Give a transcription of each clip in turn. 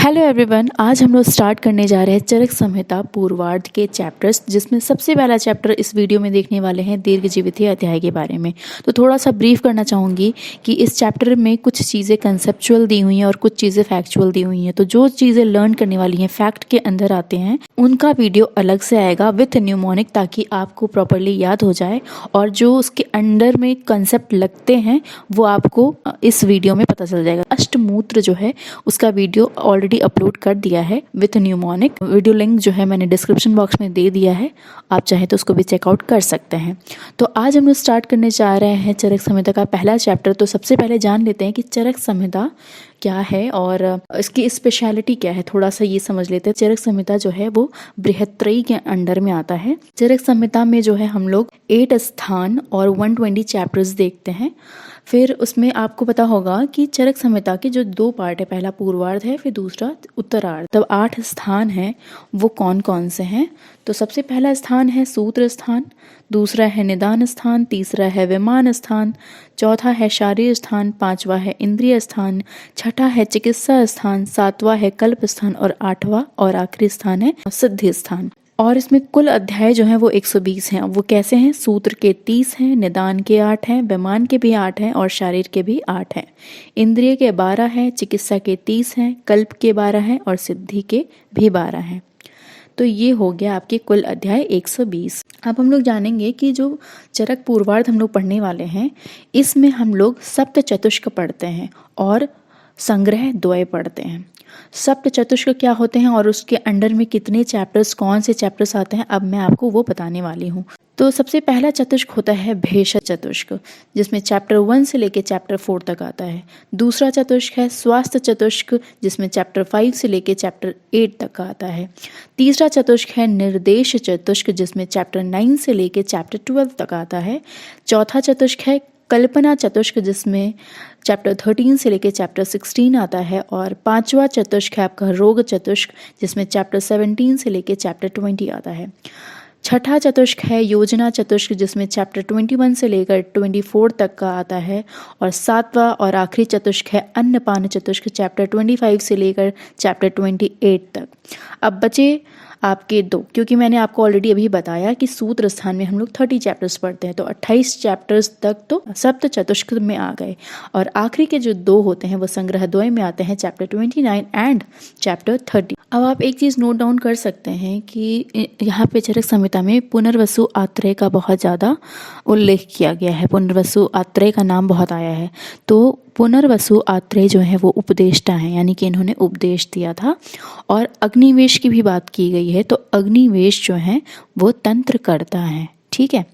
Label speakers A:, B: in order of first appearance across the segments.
A: Hello everyone, आज हम लोग स्टार्ट करने जा रहे हैं चरक संहिता पूर्वार्ध के चैप्टर्स, जिसमें सबसे पहला चैप्टर इस वीडियो में देखने वाले हैं दीर्घजीवितीय अध्याय के बारे में। तो थोड़ा सा ब्रीफ करना चाहूँगी कि इस चैप्टर में कुछ चीज़ें कंसेप्चुअल दी हुई हैं और कुछ चीज़ें फैक्चुअल दी हुई हैं। तो जो चीज़ें लर्न करने वाली हैं, फैक्ट के अंदर आते हैं, उनका वीडियो अलग से आएगा विथ न्यूमोनिक, ताकि आपको प्रॉपरली याद हो जाए, और जो उसके अंडर में कंसेप्ट लगते हैं वो आपको इस वीडियो में पता चल जाएगा। अष्टमूत्र जो है उसका वीडियो ऑलरेडी अपलोड कर दिया है विथ न्यूमोनिक। वीडियो लिंक जो है मैंने डिस्क्रिप्शन बॉक्स में दे दिया है, आप चाहे तो उसको भी चेकआउट कर सकते हैं। तो आज हम लोग स्टार्ट करने जा रहे हैं चरक संहिता का पहला चैप्टर। तो सबसे पहले जान लेते हैं कि चरक संहिता क्या है और इसकी स्पेशलिटी क्या है, थोड़ा सा ये समझ लेते हैं। चरक संहिता जो है वो बृहत्त्रयी के अंडर में आता है। चरक संहिता में जो है हम लोग 8 स्थान और 120 चैप्टर्स देखते हैं। फिर उसमें आपको पता होगा कि चरक संहिता के जो 2 पार्ट है, पहला पूर्वार्ध है, फिर दूसरा उत्तरार्ध। तब 8 स्थान हैं, वो कौन कौन से हैं? तो सबसे पहला स्थान है सूत्र स्थान, दूसरा है निदान स्थान, तीसरा है विमान स्थान, चौथा है शारीर स्थान, पांचवा है इंद्रिय स्थान, छठा है चिकित्सा स्थान, सातवां है कल्प स्थान और आठवां और आखिरी स्थान है सिद्धि स्थान। और इसमें कुल अध्याय जो हैं वो 120 हैं। वो कैसे हैं? सूत्र के 30 हैं, निदान के 8 हैं, विमान के भी 8 हैं और शारीर के भी 8 हैं, इंद्रिय के 12 हैं, चिकित्सा के 30 हैं, कल्प के 12 हैं और सिद्धि के भी 12 हैं। तो ये हो गया आपके कुल अध्याय 120। अब हम लोग जानेंगे कि जो चरक पूर्वार्ध हम लोग पढ़ने वाले हैं, इसमें हम लोग सप्त चतुष्क पढ़ते हैं और संग्रह द्वय पढ़ते हैं। सप्त चतुष्क क्या होते हैं और उसके अंडर में कितने चैप्टर्स, कौन से चैप्टर्स आते हैं, अब मैं आपको वो बताने वाली हूँ। तो सबसे पहला चतुष्क होता है भेषज चतुष्क, जिसमें चैप्टर 1 से लेके चैप्टर 4 तक आता है। दूसरा चतुष्क है स्वास्थ्य चतुष्क, जिसमें चैप्टर 5 से लेके चैप्टर 8 तक आता है। तीसरा चतुष्क है निर्देश चतुष्क, जिसमें चैप्टर 9 से लेके चैप्टर 12 तक आता है। चौथा चतुष्क है कल्पना चतुष्क, जिसमें चैप्टर 13 से लेके चैप्टर 16 आता है। और पांचवा चतुष्क है आपका रोग चतुष्क, जिसमें चैप्टर 17 से लेके चैप्टर 20 आता है। छठा चतुष्क है योजना चतुष्क, जिसमें चैप्टर 21 से लेकर 24 तक का आता है। और सातवां और आखिरी चतुष्क है अन्नपान चतुष्क, चैप्टर 25 से लेकर चैप्टर 28 तक। अब बचे आपके 2, क्योंकि मैंने आपको ऑलरेडी अभी बताया कि सूत्र स्थान में हम लोग 30 चैप्टर्स पढ़ते हैं, तो 28 चैप्टर्स तक तो सप्त चतुष्क में आ गए। और आखिरी के जो 2 होते हैं वो संग्रह द्वय में आते हैं, चैप्टर 29 एंड चैप्टर 30। अब आप एक चीज़ नोट डाउन कर सकते हैं कि यहाँ पे चरक संहिता में पुनर्वसु आत्रेय का बहुत ज़्यादा उल्लेख किया गया है। पुनर्वसु आत्रेय का नाम बहुत आया है। तो पुनर्वसु आत्रेय जो है वो उपदेष्टा हैं, यानी कि इन्होंने उपदेश दिया था। और अग्निवेश की भी बात की गई है, तो अग्निवेश जो है वो तंत्र करता है, ठीक है।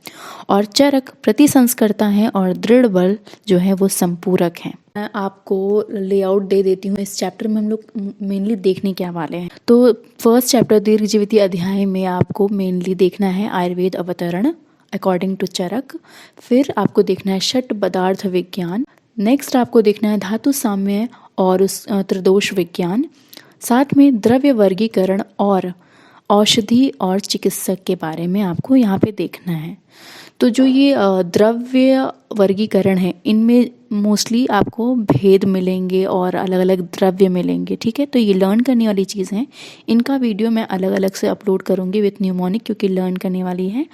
A: और चरक प्रतिसंस्कर्ता हैं और दृढ़ बल जो है वो संपूरक हैं। मैं आपको लेआउट दे देती हूँ। इस चैप्टर में हम लोग मेनली देखने क्या वाले हैं। तो फर्स्ट चैप्टर दीर्घजीवितीय अध्याय में आपको मेनली देखना है आयुर्वेद अवतरण अकॉर्डिंग टू चरक। फिर आपको देखना है षट पदार्थ विज्ञान। नेक्स्ट आपको देखना है धातु साम्य और उस त्रिदोष विज्ञान। साथ में द्रव्य वर्गीकरण और औषधि और चिकित्सक के बारे में आपको यहाँ पे देखना है। तो जो ये द्रव्य वर्गीकरण है, इनमें मोस्टली आपको भेद मिलेंगे और अलग अलग द्रव्य मिलेंगे, ठीक है। तो ये लर्न करने वाली चीज़ हैं। इनका वीडियो मैं अलग अलग से अपलोड करूँगी विथ न्यूमोनिक, क्योंकि लर्न करने वाली है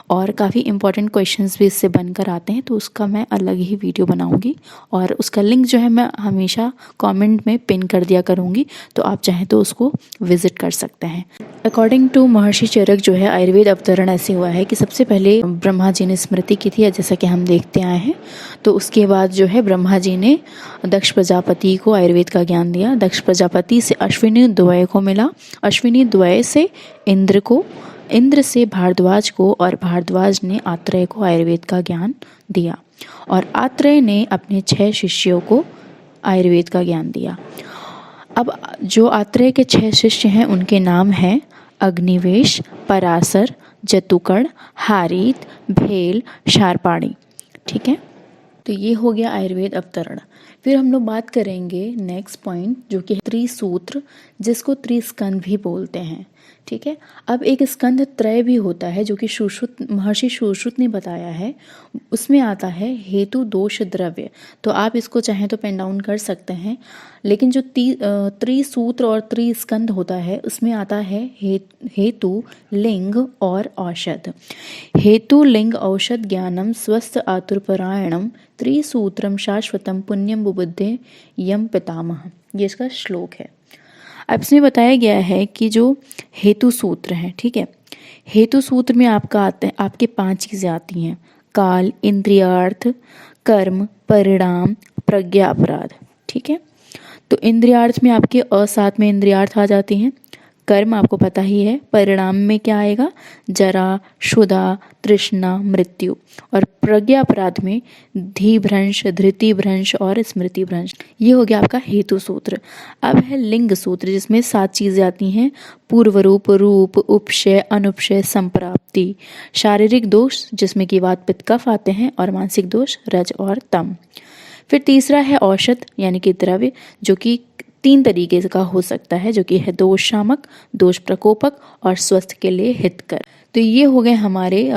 A: और काफ़ी इंपॉर्टेंट क्वेश्चंस भी इससे बनकर आते हैं, तो उसका मैं अलग ही वीडियो बनाऊँगी। और उसका लिंक जो है मैं हमेशा कॉमेंट में पिन कर दिया करूँगी, तो आप चाहें तो उसको विजिट कर सकते हैं। अकॉर्डिंग टू महर्षि चरक जो है आयुर्वेद अवतरण ऐसे हुआ है कि सबसे पहले ब्रह्मा जी ने स्मृति की थी, जैसा कि हम देखते आए हैं। तो उसके बाद जो है ब्रह्मा जी ने दक्ष प्रजापति को आयुर्वेद का ज्ञान दिया। दक्ष प्रजापति से अश्विनी द्वय को मिला, अश्विनी द्वय से इंद्र को, इंद्र से भारद्वाज को, और भारद्वाज ने आत्रेय को आयुर्वेद का ज्ञान दिया। और आत्रेय ने अपने 6 शिष्यों को आयुर्वेद का ज्ञान दिया। अब जो आत्रेय के 6 शिष्य हैं उनके नाम हैं अग्निवेश, पराशर, जतुकर्ण, हारीत, भेल, शार्पाणी, ठीक है। तो ये हो गया आयुर्वेद अवतरण। फिर हम लोग बात करेंगे नेक्स्ट पॉइंट जो कि है त्रिसूत्र, जिसको त्रिस्कंध भी बोलते हैं। ठीक है, अब एक स्कंध त्रय भी होता है जो कि महर्षि सुश्रुत ने बताया है। उसमें आता है हेतु दोष द्रव्य, तो आप इसको चाहें तो पेन डाउन कर सकते हैं। लेकिन जो त्रिसूत्र और त्रिस्कंध होता है उसमें आता है हेतु, लिंग और औषध। हेतु, लिंग, औषध ज्ञानम स्वस्थ आतुरपरायणम त्रिसूत्रम शाश्वतम पुण्यम बुबुद्धे यम पितामह, ये इसका श्लोक है। अब इसमें बताया गया है कि जो हेतु सूत्र है, ठीक है, हेतु सूत्र में आपका आते हैं, आपके 5 चीजें आती हैं: काल, इंद्रियार्थ, कर्म, परिणाम, प्रज्ञा, अपराध। ठीक है, तो इंद्रियार्थ में आपके साथ में इंद्रियार्थ आ जाती हैं। कर्म आपको पता ही है। परिणाम में क्या आएगा? जरा, क्षुधा, तृष्णा, मृत्यु। और प्रज्ञा अपराध में धी भ्रंश, धृति भ्रंश और स्मृति भ्रंश। ये हो गया आपका हेतु सूत्र। अब है लिंग सूत्र, जिसमें 7 चीजें आती हैं: पूर्व रूप, रूप, उपशय, अनुपशय, संप्राप्ति। शारीरिक दोष जिसमें कि वात पित्त कफ आते हैं, और मानसिक दोष रज और तम। फिर तीसरा है औषध यानी कि द्रव्य, जो कि 3 तरीके का हो सकता है, जो कि है दोष शामक, दोष प्रकोपक और स्वस्थ के लिए हितकर। तो ये हो गए हमारे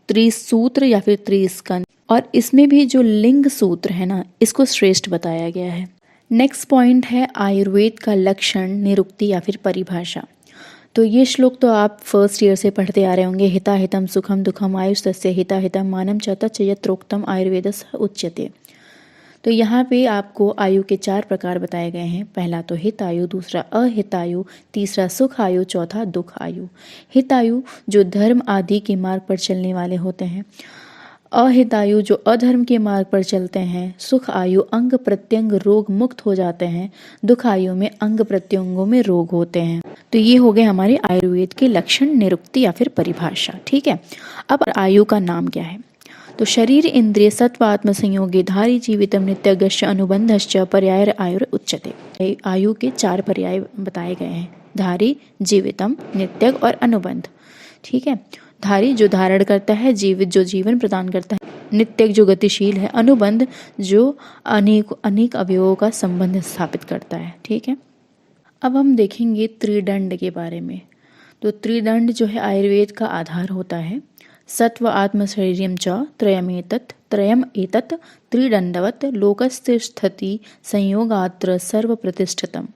A: त्रिसूत्र या फिर त्रिस्कंध। और इसमें भी जो लिंग सूत्र है ना, इसको श्रेष्ठ बताया गया है। नेक्स्ट पॉइंट है आयुर्वेद का लक्षण, निरुक्ति या फिर परिभाषा। तो ये श्लोक तो आप फर्स्ट ईयर से पढ़ते आ रहे होंगे। हिता हितम सुखम दुखम आयुष तस्य हिता हितम मानम च तच्च यत्रोक्तम आयुर्वेदस्य उच्यते। तो यहाँ पे आपको आयु के 4 प्रकार बताए गए हैं। पहला तो हित आयु, दूसरा अहितायु, तीसरा सुख आयु, चौथा दुख आयु। हितायु जो धर्म आदि के मार्ग पर चलने वाले होते हैं, अहितायु जो अधर्म के मार्ग पर चलते हैं, सुख आयु अंग प्रत्यंग रोग मुक्त हो जाते हैं, दुख आयु में अंग प्रत्यंगों में रोग होते हैं। तो ये हो गए हमारे आयुर्वेद के लक्षण, निरुक्ति या फिर परिभाषा। ठीक है, अब आयु का नाम क्या है? तो शरीर इंद्रिय सत्वात्म संयोगे धारी जीवितम नित्यगश्च अनुबंधश्च पर्याय आयुर उच्यते। आयु के 4 पर्याय बताए गए हैं: धारी, जीवितम, नित्यग और अनुबंध। ठीक है, धारी जो धारण करता है, जीवित जो जीवन प्रदान करता है, नित्यग जो गतिशील है, अनुबंध जो अनेक अवयवों का संबंध स्थापित करता है। ठीक है, अब हम देखेंगे त्रिदंड के बारे में। तो त्रिदंड जो है आयुर्वेद का आधार होता है। सत्व आत्म शरीरम च त्रयम एतत् त्रिदंडवत् लोकस्तिष्ठति संयोगात्र सर्व प्रतिष्ठितम।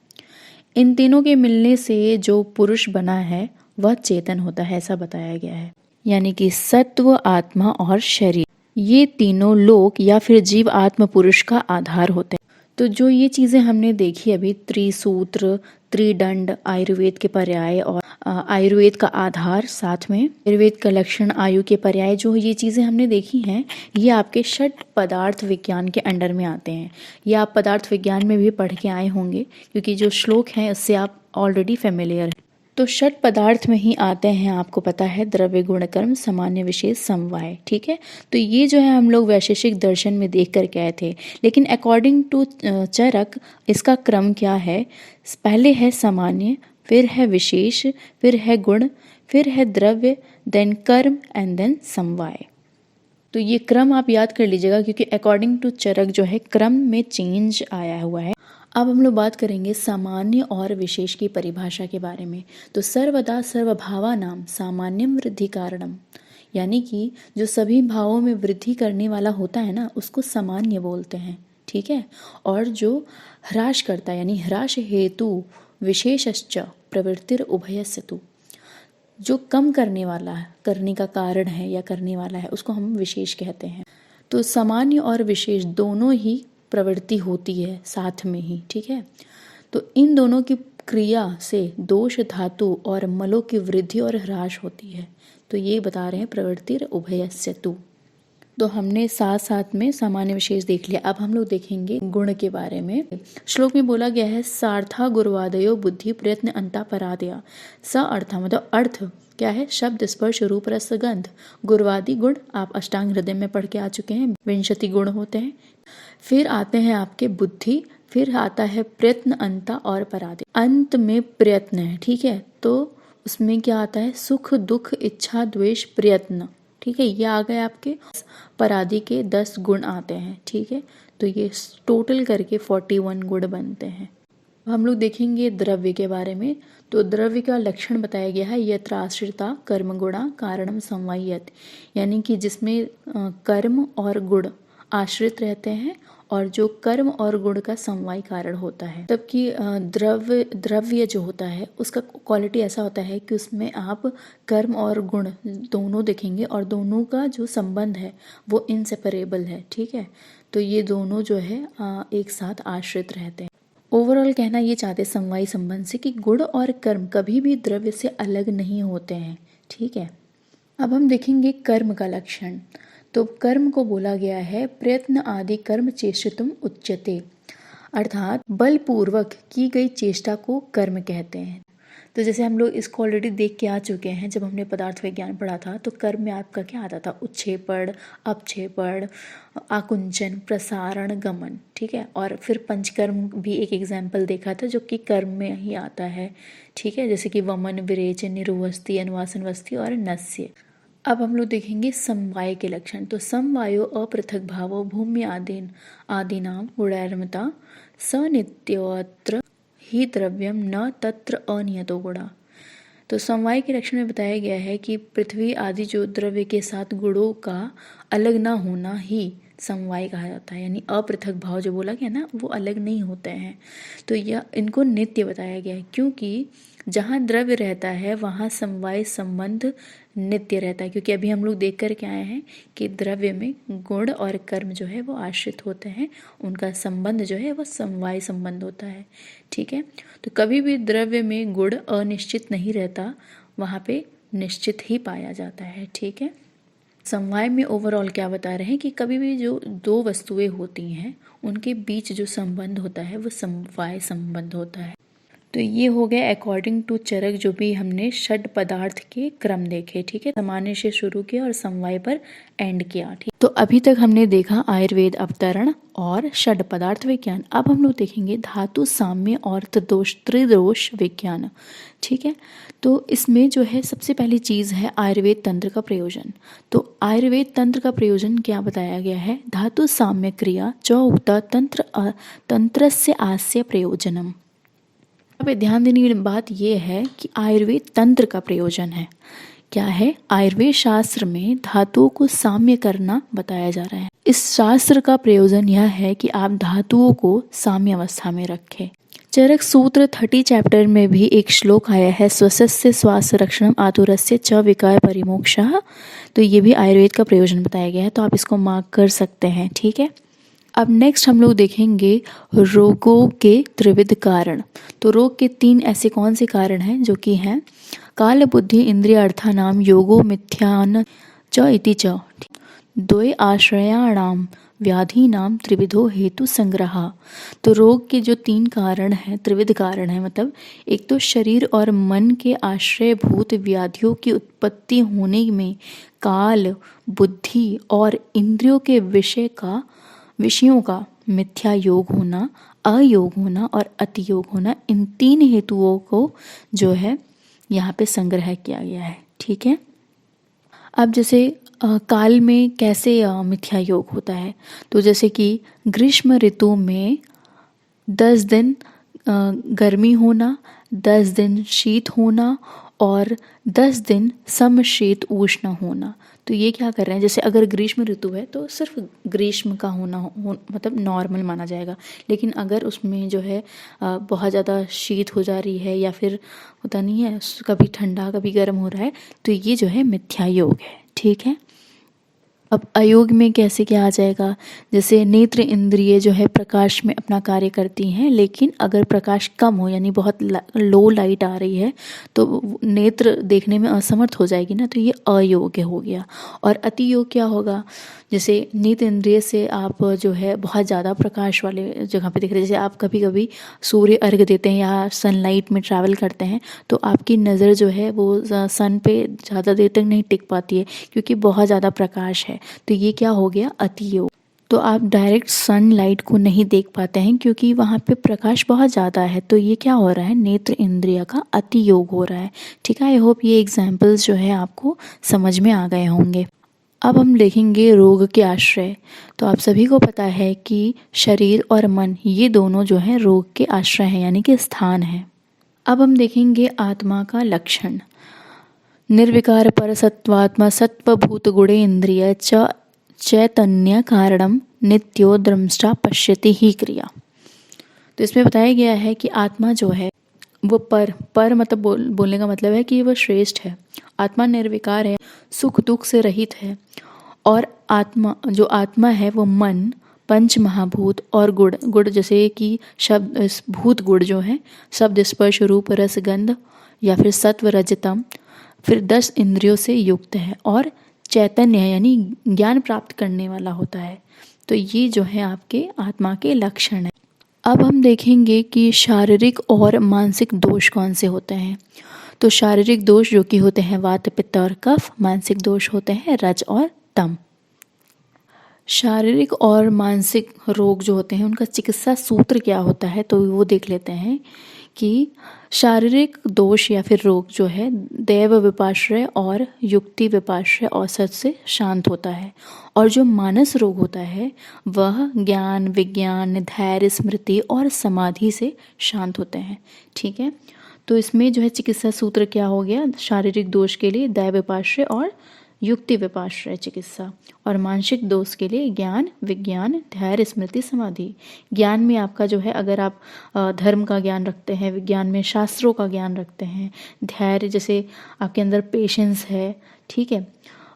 A: इन तीनों के मिलने से जो पुरुष बना है वह चेतन होता है, ऐसा बताया गया है। यानी कि सत्व, आत्मा और शरीर, ये तीनों लोक या फिर जीव आत्म पुरुष का आधार होते हैं। तो जो ये चीजें हमने देखी अभी, त्रिसूत्र, त्रिदंड, आयुर्वेद के पर्याय और आयुर्वेद का आधार, साथ में आयुर्वेद का लक्षण, आयु के पर्याय, जो ये चीजें हमने देखी हैं, ये आपके षट पदार्थ विज्ञान के अंडर में आते हैं। ये आप पदार्थ विज्ञान में भी पढ़ के आए होंगे, क्योंकि जो श्लोक हैं उससे आप ऑलरेडी फेमिलियर हैं। तो षट पदार्थ में ही आते हैं, आपको पता है, द्रव्य, गुण, कर्म, सामान्य, विशेष, समवाय। ठीक है, तो ये जो है हम लोग वैशेषिक दर्शन में देख कर गए थे। लेकिन अकॉर्डिंग टू चरक इसका क्रम क्या है? पहले है सामान्य, फिर है विशेष, फिर है गुण, फिर है द्रव्य, देन कर्म एंड देन समवाय। तो ये क्रम आप याद कर लीजिएगा, क्योंकि अकॉर्डिंग टू चरक जो है क्रम में चेंज आया हुआ है। अब हम लोग बात करेंगे सामान्य और विशेष की परिभाषा के बारे में। तो सर्वदा सर्वभावानां सामान्यम वृद्धि कारणम, यानी कि जो सभी भावों में वृद्धि करने वाला होता है ना, उसको सामान्य बोलते हैं। ठीक है, और जो ह्रास करता है, यानी ह्रास हेतु विशेषश्च प्रवृत्तिर उभयस्य तु, जो कम करने वाला है, करने का कारण है या करने वाला है, उसको हम विशेष कहते हैं। तो सामान्य और विशेष दोनों ही प्रवृत्ति होती है साथ में ही। ठीक है, तो इन दोनों की क्रिया से दोष धातु और मलों की वृद्धि और ह्रास होती है। तो ये बता रहे हैं प्रवृत्तिर उभयस्य तु। तो हमने साथ साथ में सामान्य विशेष देख लिया। अब हम लोग देखेंगे गुण के बारे में। श्लोक में बोला गया है सार्था गुरुवादयो बुद्धि प्रयत्न अंता परादया। स अर्था मतलब अर्थ क्या है? शब्द, स्पर्श, रूप, रस, गंध। गुरुवादी गुण आप अष्टांग हृदय में पढ़ के आ चुके हैं, 20 गुण होते हैं। फिर आते हैं आपके बुद्धि, फिर आता है प्रयत्न, अंता और परादे। अंत में प्रयत्न है। ठीक है, तो उसमें क्या आता है? सुख, दुख, इच्छा, द्वेष, प्रयत्न। ठीक है, ये आ गए आपके परादि के 10 गुण आते हैं। ठीक है, तो ये टोटल करके 41 गुण बनते हैं। हम लोग देखेंगे द्रव्य के बारे में। तो द्रव्य का लक्षण बताया गया है यत्र आश्रिता कर्म गुणा कारणम समवायित, यानी कि जिसमें कर्म और गुण आश्रित रहते हैं और जो कर्म और गुण का समवाय कारण होता है। तब कि द्रव्य जो होता है उसका क्वालिटी ऐसा होता है कि उसमें आप कर्म और गुण दोनों देखेंगे और दोनों का जो संबंध है वो इनसेपरेबल है, ठीक है। तो ये दोनों जो है एक साथ आश्रित रहते हैं। ओवरऑल कहना ये चाहते समवायी संबंध से कि गुण और कर्म कभी भी द्रव्य से अलग नहीं होते हैं, ठीक है। अब हम देखेंगे कर्म का लक्षण। तो कर्म को बोला गया है प्रयत्न आदि कर्म चेष्टितुम उच्यते, अर्थात बलपूर्वक की गई चेष्टा को कर्म कहते हैं। तो जैसे हम लोग इसको ऑलरेडी देख के आ चुके हैं, जब हमने पदार्थ विज्ञान पढ़ा था तो कर्म में आपका क्या आता था, उच्छेपण, अपक्षेपण, आकुंचन, प्रसारण, गमन, ठीक है। और फिर पंचकर्म भी एक एग्जाम्पल देखा था जो कि कर्म में ही आता है, ठीक है, जैसे कि वमन, विरेचन, निरुवस्ति, अनुवासन वस्ति और नस्य। अब हम लोग देखेंगे समवाय के लक्षण। तो समवायो अपृथक भावो भूमि आदीनाम गुणैर्मता सनित्योऽत्र ही द्रव्यम न तत्र अनियतो गुणा। तो समवाय के लक्षण में बताया गया है कि पृथ्वी आदि जो द्रव्य के साथ गुणों का अलग ना होना ही समवाय कहा जाता है, यानी अपृथक भाव जो बोला गया ना वो अलग नहीं होते हैं। तो यह इनको नित्य बताया गया है क्योंकि जहाँ द्रव्य रहता है वहाँ समवाय संबंध नित्य रहता है, क्योंकि अभी हम लोग देख कर के आए हैं कि द्रव्य में गुण और कर्म जो है वो आश्रित होते हैं, उनका संबंध जो है वो समवाय संबंध होता है, ठीक है। तो कभी भी द्रव्य में गुण अनिश्चित नहीं रहता, वहाँ पे निश्चित ही पाया जाता है, ठीक है। समवाय में ओवरऑल क्या बता रहे हैं कि कभी भी जो दो वस्तुएं होती हैं उनके बीच जो संबंध होता है वो समवाय संबंध होता है। तो ये हो गया अकॉर्डिंग टू चरक जो भी हमने षड पदार्थ के क्रम देखे, ठीक है। सामान्य से शुरू किया और समवाय पर एंड किया, ठीक। तो अभी तक हमने देखा आयुर्वेद अवतरण और षड पदार्थ विज्ञान। अब हम लोग देखेंगे धातु साम्य और त्रिदोष विज्ञान, ठीक है। तो इसमें जो है सबसे पहली चीज़ है आयुर्वेद तंत्र का प्रयोजन। तो आयुर्वेद तंत्र का प्रयोजन क्या बताया गया है, धातु साम्य क्रिया च उक्ता तंत्र से आस्य प्रयोजनम। अब ध्यान देने की बात यह है कि आयुर्वेद तंत्र का प्रयोजन है क्या है, आयुर्वेद शास्त्र में धातुओं को साम्य करना बताया जा रहा है। इस शास्त्र का प्रयोजन यह है कि आप धातुओं को साम्य अवस्था में रखें। चरक सूत्र 30 चैप्टर में भी एक श्लोक आया है स्वस्य स्वास्थ्य रक्षणम आतुरस्य च विकार परिमोक्षः। तो ये भी आयुर्वेद का प्रयोजन बताया गया है, तो आप इसको मार्क कर सकते हैं, ठीक है। अब नेक्स्ट हम लोग देखेंगे रोगों के त्रिविध कारण। तो रोग के 3 ऐसे कौन से कारण हैं जो कि हैं काल बुद्धि इंद्रिय अर्थानाम योगो मिथ्यान च इति च, द्वे आश्रयाणाम व्याधि नाम त्रिविधो हेतु संग्रह। तो रोग के जो 3 कारण हैं, त्रिविध कारण हैं, मतलब एक तो शरीर और मन के आश्रयभूत व्याधियों की उत्पत्ति होने में काल, बुद्धि और इंद्रियों के विषयों का मिथ्या योग होना, अयोग होना और अतियोग होना, इन 3 हेतुओं को जो है यहाँ पे संग्रह किया गया है, ठीक है। अब जैसे काल में कैसे मिथ्या योग होता है, तो जैसे कि ग्रीष्म ऋतु में 10 दिन गर्मी होना, 10 दिन शीत होना और 10 दिन समशीत उष्ण होना। तो ये क्या कर रहे हैं, जैसे अगर ग्रीष्म ऋतु है तो सिर्फ ग्रीष्म का होना मतलब नॉर्मल माना जाएगा, लेकिन अगर उसमें जो है बहुत ज़्यादा शीत हो जा रही है या फिर होता नहीं है कभी ठंडा कभी गर्म हो रहा है, तो ये जो है मिथ्या योग है, ठीक है। अब अयोग में कैसे क्या आ जाएगा, जैसे नेत्र इंद्रिय जो है प्रकाश में अपना कार्य करती हैं, लेकिन अगर प्रकाश कम हो यानी बहुत लो लाइट आ रही है तो नेत्र देखने में असमर्थ हो जाएगी ना, तो ये अयोग्य हो गया। और अति योग क्या होगा, जैसे नेत्र इंद्रिय से आप जो है बहुत ज़्यादा प्रकाश वाले जगह पे देख रहे हैं, जैसे आप कभी कभी सूर्य अर्घ देते हैं या सनलाइट में ट्रैवल करते हैं तो आपकी नज़र जो है वो सन पे ज़्यादा देर तक नहीं टिक पाती है क्योंकि बहुत ज़्यादा प्रकाश है, तो ये क्या हो गया अति योग। तो आप डायरेक्ट सनलाइट को नहीं देख पाते हैं क्योंकि वहाँ पे प्रकाश बहुत ज़्यादा है, तो ये क्या हो रहा है, नेत्र इंद्रिय का अति योग हो रहा है, ठीक है। आई होप ये एग्जाम्पल्स जो है आपको समझ में आ गए होंगे। अब हम देखेंगे रोग के आश्रय। तो आप सभी को पता है कि शरीर और मन ये दोनों जो है रोग के आश्रय हैं, यानी कि स्थान है। अब हम देखेंगे आत्मा का लक्षण। निर्विकार परसत्वात्मा सत्वभूत गुणे इंद्रिय चैतन्य कारणम नित्यो द्रष्टा पश्यति ही क्रिया। तो इसमें बताया गया है कि आत्मा जो है वो पर मतलब बोलने का मतलब है कि वह श्रेष्ठ है। आत्मा निर्विकार है, सुख दुख से रहित है। और आत्मा है वो मन, पंच महाभूत और गुण जैसे कि शब्द भूत गुण जो है शब्द स्पर्श रूप रस गंध या फिर सत्व रजतम, फिर 10 इंद्रियों से युक्त है और चैतन्य है, यानी ज्ञान प्राप्त करने वाला होता है। तो ये जो है आपके आत्मा के लक्षण है। अब हम देखेंगे कि शारीरिक और मानसिक दोष कौन से होते हैं। तो शारीरिक दोष जो कि होते हैं वात पित्त और कफ, मानसिक दोष होते हैं रज और तम। शारीरिक और मानसिक रोग जो होते हैं उनका चिकित्सा सूत्र क्या होता है, तो वो देख लेते हैं कि शारीरिक दोष या फिर रोग जो है दैव विपाश्रय और युक्ति विपाश्रय औसत से शांत होता है। और जो मानस रोग होता है वह ज्ञान विज्ञान धैर्य स्मृति और समाधि से शांत होते हैं। ठीक है, तो इसमें जो है चिकित्सा सूत्र क्या हो गया, शारीरिक दोष के लिए दैव विपाश्रय और युक्ति विपाश्रय चिकित्सा, और मानसिक दोष के लिए ज्ञान विज्ञान धैर्य स्मृति समाधि। ज्ञान में आपका जो है अगर आप धर्म का ज्ञान रखते हैं, विज्ञान में शास्त्रों का ज्ञान रखते हैं, धैर्य जैसे आपके अंदर पेशेंस है। ठीक है,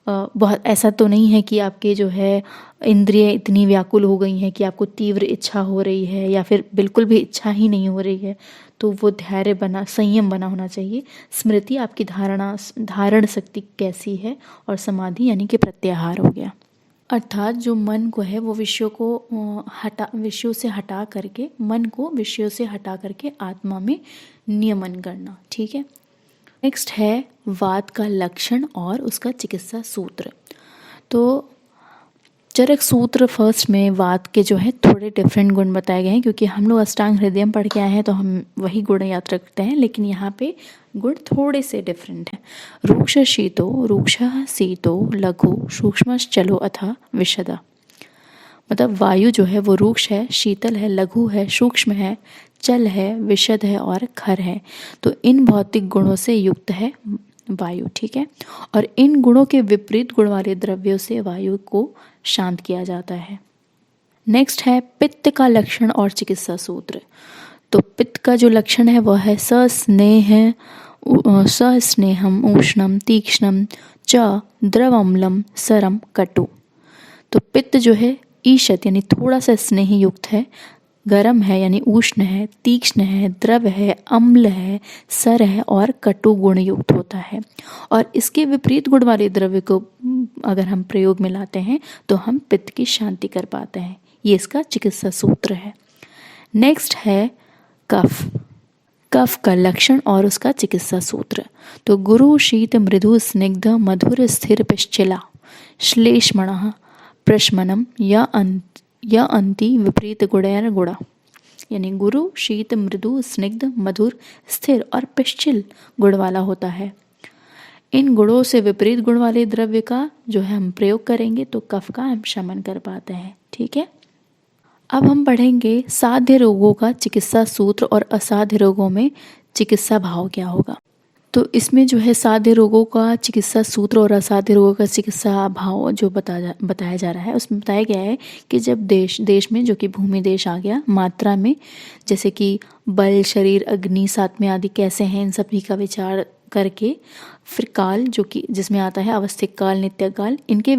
A: बहुत ऐसा तो नहीं है कि आपके जो है इंद्रिय इतनी व्याकुल हो गई हैं कि आपको तीव्र इच्छा हो रही है या फिर बिल्कुल भी इच्छा ही नहीं हो रही है, तो वो धैर्य बना संयम बना होना चाहिए। स्मृति आपकी धारण शक्ति कैसी है, और समाधि यानी कि प्रत्याहार हो गया, अर्थात जो मन को है वो विषयों से हटा करके मन को विषयों से हटा करके आत्मा में नियमन करना। ठीक है, नेक्स्ट है वात का लक्षण और उसका चिकित्सा सूत्र। तो चरक सूत्र फर्स्ट में वात के जो है थोड़े डिफरेंट गुण बताए गए हैं, क्योंकि हम लोग अष्टांग हृदय पढ़ के आए हैं तो हम वही गुण याद रखते हैं, लेकिन यहाँ पे गुण थोड़े से डिफरेंट हैं। रूक्षः शीतो लघु सूक्ष्मश्चलो अथा विशदा। मतलब वायु जो है वो रूक्ष है, शीतल है, लघु है, सूक्ष्म है, चल है, विशद है और खर है। तो इन भौतिक गुणों से युक्त है वायु। ठीक है, और इन गुणों के विपरीत गुण वाले द्रव्यों से वायु को शांत किया जाता है। नेक्स्ट है पित्त का लक्षण और चिकित्सा सूत्र। तो पित्त का जो लक्षण है वह है सस्नेहम उष्णम तीक्ष्णम च द्रवम्लम सरम कटु। तो पित्त जो है ईशत यानी थोड़ा सा स्नेह युक्त है, गरम है यानी उष्ण है, तीक्ष्ण है, द्रव है, अम्ल है, सर है और कटु गुण युक्त होता है। और इसके विपरीत गुण वाले द्रव्य को अगर हम प्रयोग में लाते हैं तो हम पित्त की शांति कर पाते हैं। ये इसका चिकित्सा सूत्र है। नेक्स्ट है कफ का लक्षण और उसका चिकित्सा सूत्र। तो गुरु शीत मृदु स्निग्ध मधुर स्थिर पिश्चिला श्लेष्मणः प्रशमनम या अंति विपरीत गुणैर गुणा। यानी गुरु शीत मृदु स्निग्ध मधुर स्थिर और पिश्चिल गुण वाला होता है। इन गुणों से विपरीत गुण वाले द्रव्य का जो है हम प्रयोग करेंगे तो कफ का हम शमन कर पाते हैं। ठीक है, अब हम पढ़ेंगे साध्य रोगों का चिकित्सा सूत्र और असाध्य रोगों में चिकित्सा भाव क्या होगा। तो इसमें जो है साध्य रोगों का चिकित्सा सूत्र और असाध्य रोगों का चिकित्सा भाव जो बताया जा रहा है, उसमें बताया गया है कि जब देश में जो कि भूमि देश आ गया मात्रा में, जैसे कि बल शरीर अग्नि सात्म्य आदि कैसे हैं, इन सभी का विचार करके फिर काल जो कि जिसमें आता है अवस्थिक काल नित्य काल, इनके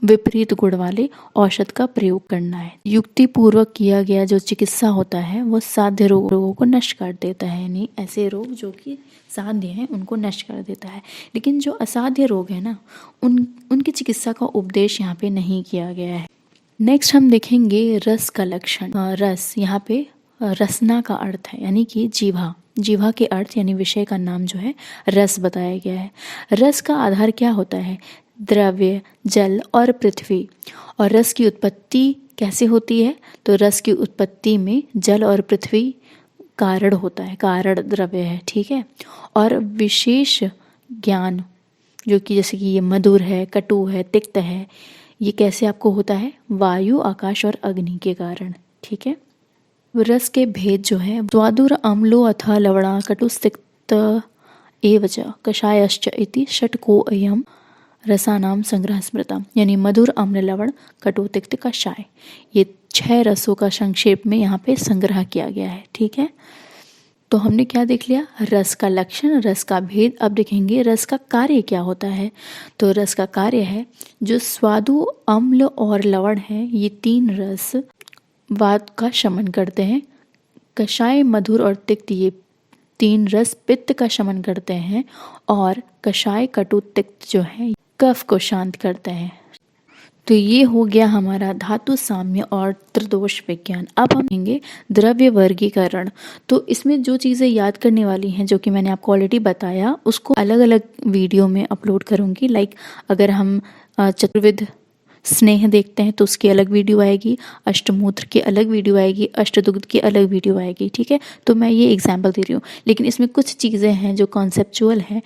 A: विपरीत गुण वाले औषध का प्रयोग करना है। युक्ति पूर्वक किया गया जो चिकित्सा होता है वो साध्य रोगों को नष्ट कर देता है, यानी ऐसे रोग जो कि साध्य हैं उनको नष्ट कर देता है। लेकिन जो असाध्य रोग है ना उनकी चिकित्सा का उपदेश यहाँ पे नहीं किया गया है। नेक्स्ट हम देखेंगे रस का लक्षण। रस यहाँ पे रसना का अर्थ है, यानी कि जीवा के अर्थ यानी विषय का नाम जो है रस बताया गया है। रस का आधार क्या होता है, द्रव्य जल और पृथ्वी। और रस की उत्पत्ति कैसे होती है, तो रस की उत्पत्ति में जल और पृथ्वी कारण होता है, कारण द्रव्य है। ठीक है, और विशेष ज्ञान जो कि जैसे कि ये मधुर है, कटु है, तिक्त है, ये कैसे आपको होता है? वायु, आकाश और अग्नि के कारण। ठीक है। रस के भेद जो है, स्वादुर अम्लो अथ लवणा कटुस्तिक्त एवच कषायश्च इति षट्को अयम रसानाम संग्रह स्मृता, यानी मधुर, अम्ल, लवण, कटु, तिक्त, कषाय, ये 6 रसों का संक्षेप में यहाँ पे संग्रह किया गया है। ठीक है। तो हमने क्या देख लिया? रस का लक्षण, रस का भेद। अब देखेंगे रस का कार्य क्या होता है। तो रस का कार्य है, जो स्वादु, अम्ल और लवण है, ये 3 रस वात का शमन करते हैं। कषाय, मधुर और तिक्त, ये 3 रस पित्त का शमन करते हैं। और कषाय, कटु, तिक्त जो है कफ को शांत करते हैं। तो ये हो गया हमारा धातु साम्य और त्रिदोष विज्ञान। अब हम लेंगे द्रव्य वर्गीकरण। तो इसमें जो चीज़ें याद करने वाली हैं, जो कि मैंने आपको ऑलरेडी बताया, उसको अलग अलग वीडियो में अपलोड करूँगी। लाइक अगर हम चतुर्विध स्नेह देखते हैं तो उसकी अलग वीडियो आएगी, अष्टमूत्र की अलग वीडियो आएगी, अष्टदुग्ध की अलग वीडियो आएगी। ठीक है। तो मैं ये एग्जाम्पल दे रही हूँ, लेकिन इसमें कुछ चीज़ें हैं जो कॉन्सेप्चुअल हैं,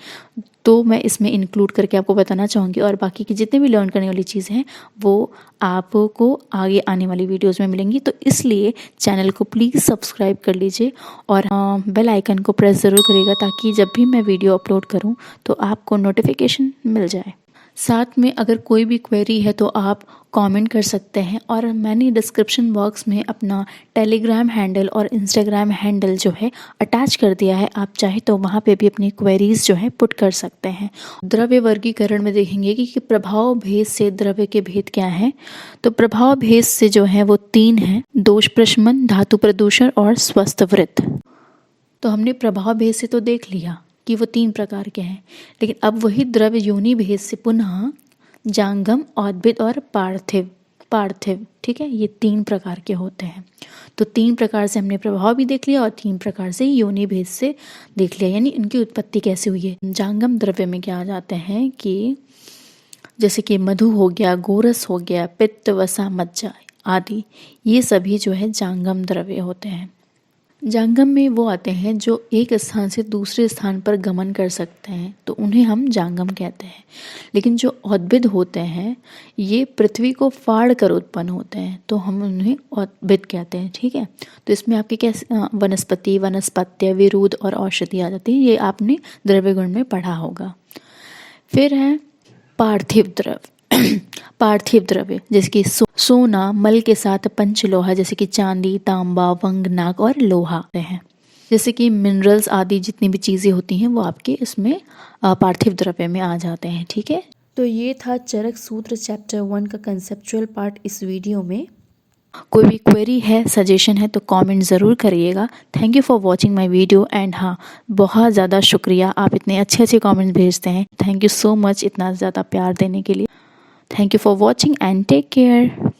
A: तो मैं इसमें इंक्लूड करके आपको बताना चाहूँगी। और बाकी की जितने भी लर्न करने वाली चीज़ें हैं वो आपको आगे आने वाली वीडियोज़ में मिलेंगी। तो इसलिए चैनल को प्लीज़ सब्सक्राइब कर लीजिए और बेल आइकन को प्रेस ज़रूर करिएगा, ताकि जब भी मैं वीडियो अपलोड करूँ तो आपको नोटिफिकेशन मिल जाए। साथ में अगर कोई भी क्वेरी है तो आप कमेंट कर सकते हैं। और मैंने डिस्क्रिप्शन बॉक्स में अपना टेलीग्राम हैंडल और इंस्टाग्राम हैंडल जो है अटैच कर दिया है, आप चाहे तो वहाँ पे भी अपनी क्वेरीज जो है पुट कर सकते हैं। द्रव्य वर्गीकरण में देखेंगे कि प्रभाव भेद से द्रव्य के भेद क्या हैं। तो प्रभाव भेद से जो है वो 3 हैं, दोष प्रशमन, धातु प्रदूषण और स्वस्थ वृत्त। तो हमने प्रभाव भेद से तो देख लिया कि वो 3 प्रकार के हैं, लेकिन अब वही द्रव्य योनि भेद से पुनः जांगम, औद्भिद और पार्थिव, ठीक है, ये 3 प्रकार के होते हैं। तो 3 प्रकार से हमने प्रभाव भी देख लिया और 3 प्रकार से योनि भेद से देख लिया, यानी इनकी उत्पत्ति कैसे हुई है। जांगम द्रव्य में क्या आ जाते हैं कि जैसे कि मधु हो गया, गोरस हो गया, पित्त, वसा, मज्जा आदि, ये सभी जो है जांगम द्रव्य होते हैं। जांगम में वो आते हैं जो एक स्थान से दूसरे स्थान पर गमन कर सकते हैं, तो उन्हें हम जांगम कहते हैं। लेकिन जो औद्भिद होते हैं ये पृथ्वी को फाड़ कर उत्पन्न होते हैं, तो हम उन्हें औद्भिद कहते हैं। ठीक है। तो इसमें आपके कैसे वनस्पति, वनस्पत्य, विरुद्ध और औषधि आ जाती है, ये आपने द्रव्य गुण में पढ़ा होगा। फिर है पार्थिव द्रव्य। पार्थिव द्रव्य जैसे कि सोना, मल के साथ पंचलोहा जैसे कि चांदी, तांबा, वंगनाक और लोहा हैं। जैसे कि मिनरल्स आदि जितनी भी चीज़ें होती हैं वो आपके इसमें पार्थिव द्रव्य में आ जाते हैं। ठीक है। तो ये था चरक सूत्र चैप्टर 1 का कंसेप्चुअल पार्ट इस वीडियो में। कोई भी क्वेरी है, सजेशन है तो कमेंट ज़रूर करिएगा। Thank you for watching my video and हाँ, बहुत ज़्यादा शुक्रिया, आप इतने अच्छे अच्छे कमेंट्स भेजते हैं। थैंक यू सो मच इतना ज़्यादा प्यार देने के लिए। Thank you for watching and take care.